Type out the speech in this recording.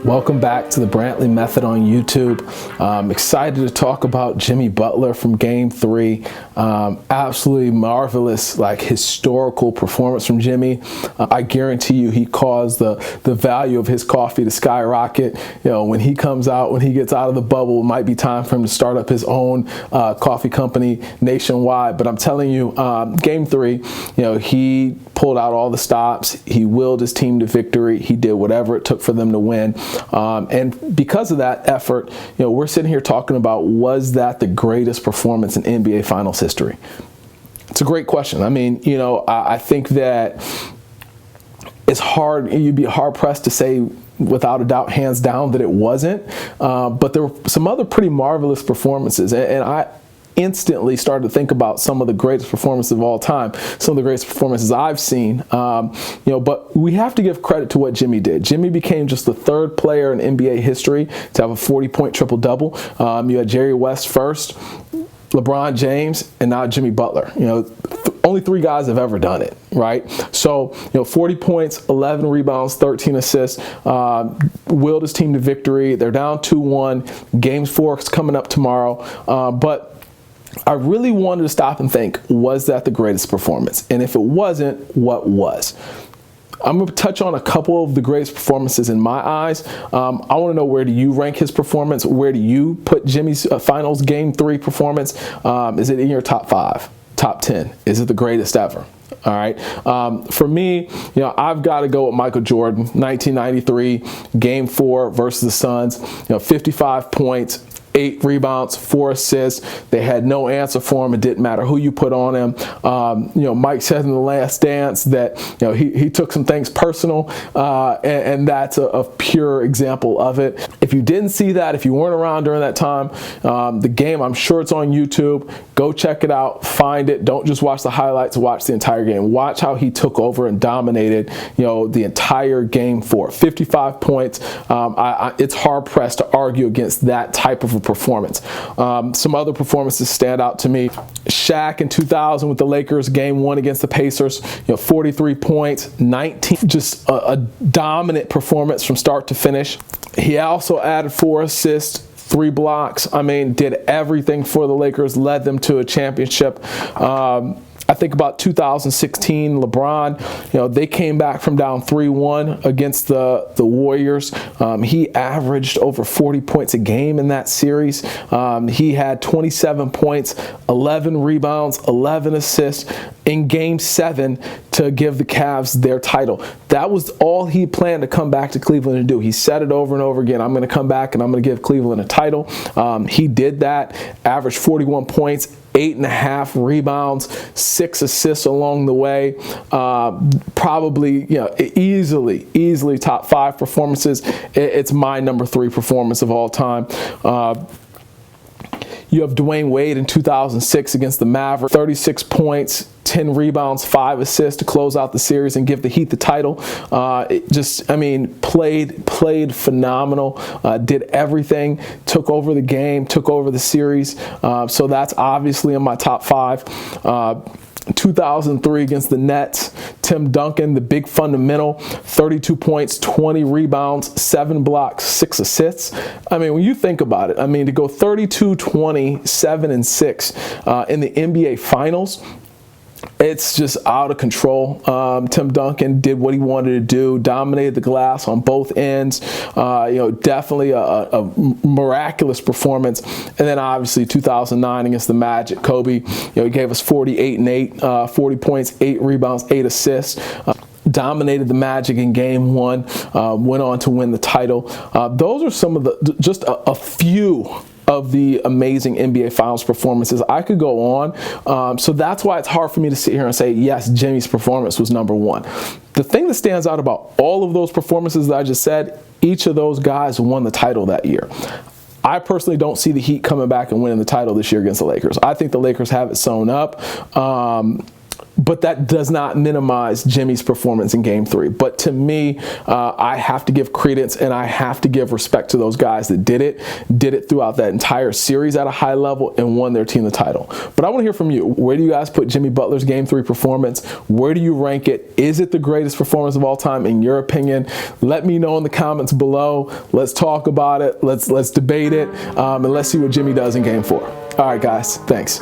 Welcome back to the Brantley Method on YouTube. Excited to talk about Jimmy Butler from Game 3. Absolutely marvelous, like historical performance from Jimmy. I guarantee you he caused the value of his coffee to skyrocket. You know, when he comes out, when he gets out of the bubble, it might be time for him to start up his own coffee company nationwide. But I'm telling you, Game 3, you know, he pulled out all the stops. He willed his team to victory. He did whatever it took for them to win. And because of that effort, you know, we're sitting here talking about, was that the greatest performance in NBA Finals history? It's a great question. I mean, you know, I think that it's hard, you'd be hard pressed to say without a doubt, hands down, that it wasn't. But there were some other pretty marvelous performances. And I instantly started to think about some of the greatest performances of all time, some of the greatest performances I've seen. You know, but we have to give credit to what Jimmy did. Jimmy became just the third player in NBA history to have a 40-point triple-double. You had Jerry West first, LeBron James, and now Jimmy Butler. You know, only three guys have ever done it, right? So, you know, 40 points, 11 rebounds, 13 assists, willed his team to victory. They're down 2-1. Game 4 is coming up tomorrow. But I really wanted to stop and think, was that the greatest performance? And if it wasn't, what was? I'm going to touch on a couple of the greatest performances in my eyes. I want to know, where do you rank his performance? Where do you put Jimmy's Finals Game 3 performance? Is it in your top 5, top 10? Is it the greatest ever? All right. For me, you know, I've got to go with Michael Jordan, 1993, Game 4 versus the Suns. You know, 55 points. 8 rebounds, 4 assists. They had no answer for him. It didn't matter who you put on him. You know, Mike said in The Last Dance that, you know, he took some things personal, and that's a pure example of it. If you didn't see that, if you weren't around during that time, the game, I'm sure it's on YouTube. Go check it out, find it. Don't just watch the highlights, watch the entire game. Watch how he took over and dominated, you know, the entire Game 4. 55 points. It's hard pressed to argue against that type of a performance. Some other performances stand out to me. Shaq in 2000 with the Lakers, Game 1 against the Pacers, you know, 43 points, 19, just a dominant performance from start to finish. He also added 4 assists, 3 blocks. I mean, did everything for the Lakers, led them to a championship. I think about 2016, LeBron, you know, they came back from down 3-1 against the Warriors. He averaged over 40 points a game in that series. He had 27 points, 11 rebounds, 11 assists in Game 7 to give the Cavs their title. That was all he planned to come back to Cleveland and do. He said it over and over again, I'm going to come back and I'm going to give Cleveland a title. He did that, averaged 41 points, 8.5 rebounds, 6 assists along the way. Probably, you know, easily top 5 performances. It's my number 3 performance of all time. You have Dwayne Wade in 2006 against the Mavericks, 36 points, 10 rebounds, 5 assists to close out the series and give the Heat the title. I mean, played phenomenal, did everything, took over the game, took over the series. So that's obviously in my top 5. 2003 against the Nets, Tim Duncan, the big fundamental, 32 points, 20 rebounds, 7 blocks, 6 assists. I mean, when you think about it, I mean, to go 32, 20, 7, and 6 in the NBA Finals, it's just out of control. Tim Duncan did what he wanted to do, dominated the glass on both ends. You know, definitely a miraculous performance. And then obviously 2009 against the Magic, Kobe, you know, he gave us 48 and 8, 40 points, 8 rebounds, 8 assists. Dominated the Magic in Game 1, went on to win the title. Those are some of the, just a few of the amazing NBA Finals performances. I could go on. So that's why it's hard for me to sit here and say, yes, Jimmy's performance was number 1. The thing that stands out about all of those performances that I just said, each of those guys won the title that year. I personally don't see the Heat coming back and winning the title this year against the Lakers. I think the Lakers have it sewn up. but that does not minimize Jimmy's performance in Game 3. But to me, I have to give credence and I have to give respect to those guys that did it throughout that entire series at a high level and won their team the title. But I want to hear from you. Where do you guys put Jimmy Butler's Game 3 performance? Where do you rank it? Is it the greatest performance of all time in your opinion? Let me know in the comments below. Let's talk about it. Let's debate it, and let's see what Jimmy does in Game 4. All right, guys. Thanks.